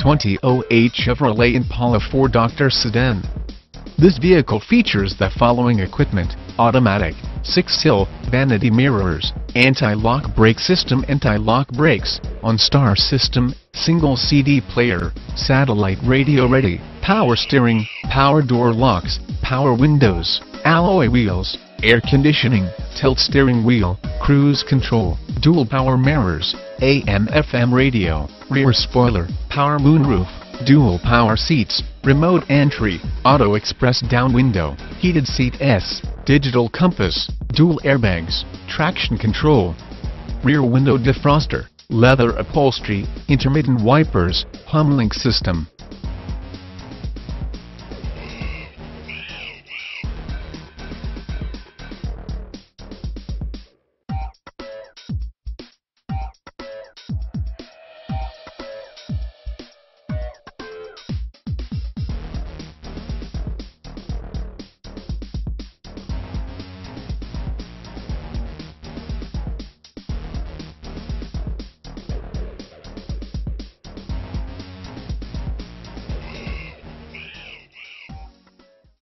2008 Chevrolet Impala 4-Door sedan. This vehicle features the following equipment: automatic, 6-sill, vanity mirrors, anti-lock brake system, anti-lock brakes, OnStar system, single CD player, satellite radio ready, power steering, power door locks, power windows, alloy wheels, air conditioning, tilt steering wheel, cruise control, dual power mirrors, AM/FM radio, rear spoiler, power moonroof, dual power seats, remote entry, auto express down window, heated seats, digital compass, dual airbags, traction control, rear window defroster, leather upholstery, intermittent wipers, HumLink system.